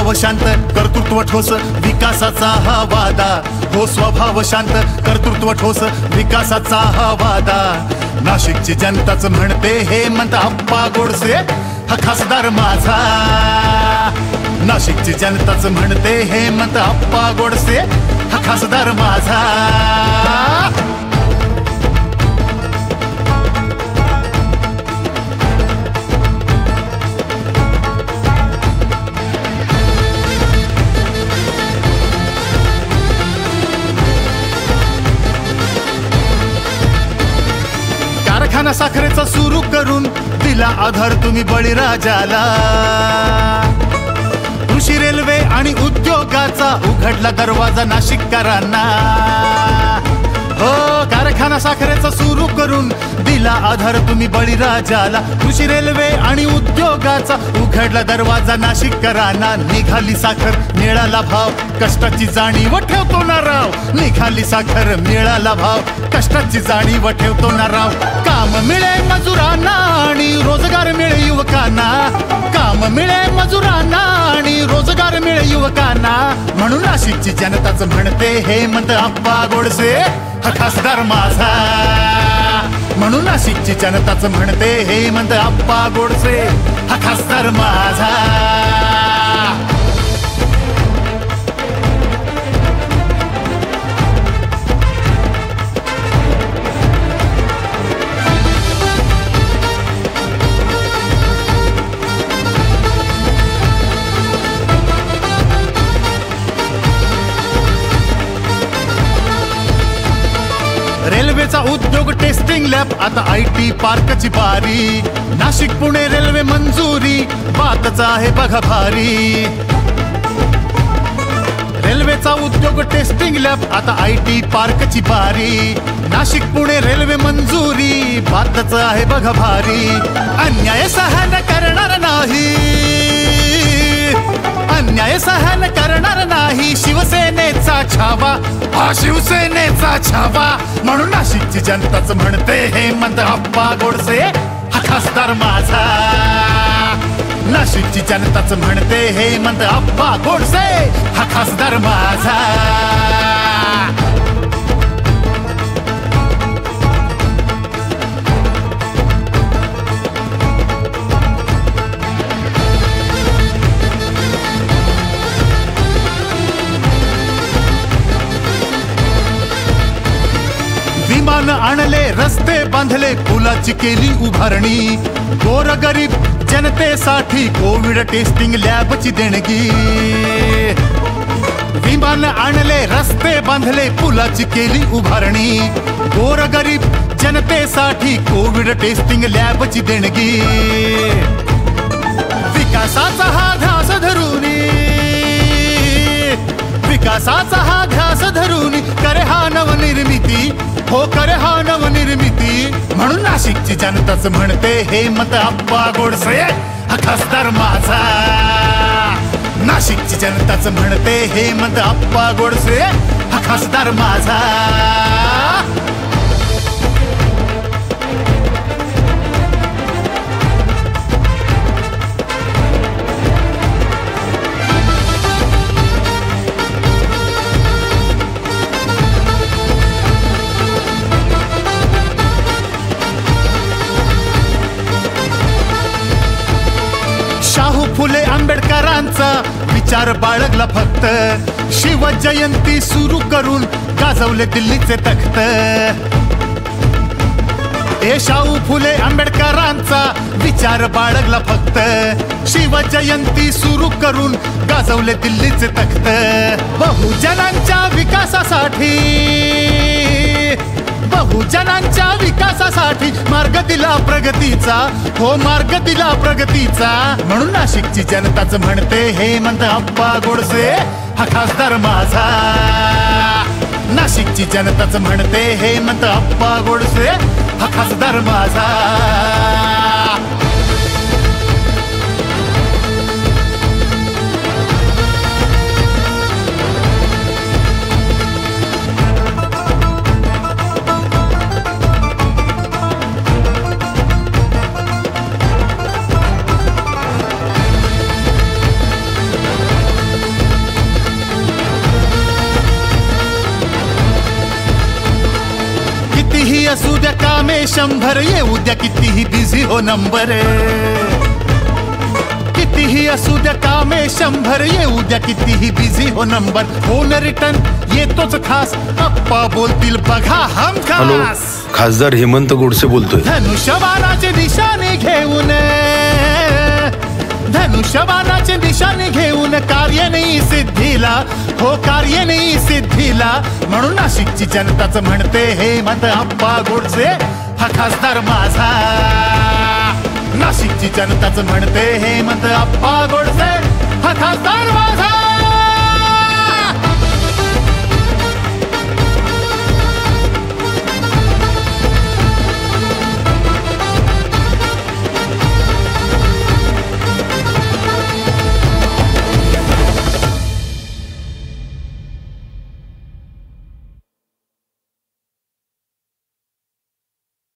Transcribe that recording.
स्वभाव शांत कर्तृत्व ठोस विकासाचा हा वादा, हो स्वभाव शांत कर्तृत्व ठोस विकासाचा हा वादा. नाशिकची जनताच म्हणते हेमंत आप्पा गोडसे हा खासदार माझा. नाशिकची जनताच म्हणते हेमंत आप्पा गोडसे हा खासदार माझा. कारखाना साखरेचा सुरू करून दिला आधार तुम्ही बळीराजाला. कृषी रेल्वे आणि उद्योगाचा उघडला दरवाजा नाशिककरांना. हो कारखाना साखरेचा सुरू करून दिला आधार तुम्ही बळीराजाला. कृषी रेल्वे आणि उद्योगाचा उघडला दरवाजा नाशिककरांना. निघाली साखर मिळाला भाव कष्टाची जाणीव ठेवतो ना राव. निघाली साखर मिळाला भाव कष्टाची जाणीव ठेवतो ना राव. काम मिळे मजुरांना आणि रोजगार मिळे युवकांना. काम मिळे मजुरांना आणि रोजगार मिळे युवकांना. म्हणून नाशिकची जनताच म्हणते हेमंत आप्पा गोडसे हा खासदार माझा. म्हणून नाशिकची जनताच म्हणते हेमंत आप्पा गोडसे हा खासदार माझा. रेल्वेचा उद्योग टेस्टिंग लॅब आता IT पार्कची बारी. नाशिक पुणे रेल्वे मंजुरी बातच आहे बघा भारी. रेल्वेचा उद्योग टेस्टिंग लॅब आता IT पार्कची बारी. नाशिक पुणे रेल्वे मंजुरी बातच आहे बघा भारी. अन्याय सहन करणार नाही, अन्याय सहन करणार नाही शिवसेनेचा छावा, हा शिवसेनेचा छावा. म्हणून नाशिकची जनताच म्हणते हेमंत आप्पा गोडसे हा खासदार माझा. नाशिकची जनताच म्हणते हेमंत आप्पा गोडसे हा खासदार माझा. विमान आणले रस्ते बांधले पुलाची केली उभारणी. गोरगरीब जनतेसाठी कोविड टेस्टिंग लॅबची देणगी. विमान आणले रस्ते बांधले पुलाची केली उभारणी. गोरगरीब जनतेसाठी कोविड टेस्टिंग लॅबची देणगी. विकासाचा हा ध्यास धरून, विकासाचा हा ध्यास धरून करे हा नवनिर्मिती, हो करे हा नवनिर्मिती. म्हणून नाशिकची जनताच म्हणते हेमंत आप्पा गोडसे हा खासदार माझा. नाशिकची जनताच म्हणते हेमंत आप्पा गोडसे हा खासदार माझा. शाहू फुले आंबेडकरांचा विचार बाळगला फक्त. शिवजयंती सुरू करून गाजवले दिल्लीचे तख्त. शाहू फुले आंबेडकरांचा विचार बाळगला फक्त. शिवजयंती सुरू करून गाजवले दिल्लीचे तख्त. बहुजनांच्या विकासासाठी, बहुजनांच्या विकासासाठी मार्ग दिला प्रगतीचा, हो मार्ग दिला प्रगतीचा. म्हणून नाशिकची जनताच म्हणते हेमंत आप्पा गोडसे हा खासदार माझा. नाशिकची जनताच म्हणते हेमंत आप्पा गोडसे हा खासदार माझा. असू द्या कामे 100, येऊ द्या कितीही बिझी हो नंबर. कितीही असू द्या कामे 100, येऊ द्या कितीही बिझी हो नंबर. फोन रिटर्न येतोच खास, अप्पा बोलतील बघा हमखास. खासदार हेमंत गोडसे बोलतोय. धनुष्यबाणाचे निशाणे घेऊन, धनुष्यबाणाचे निशाणे घेऊन कार्य नाही सिद्धीला, हो कार्य नाही सिद्धीला. म्हणून नाशिकची जनताच म्हणते हेमंत अप्पा गोडसे हा खासदार माझा. नाशिकची जनताच म्हणते हेमंत अप्पा गोडसे हा खासदार माझा.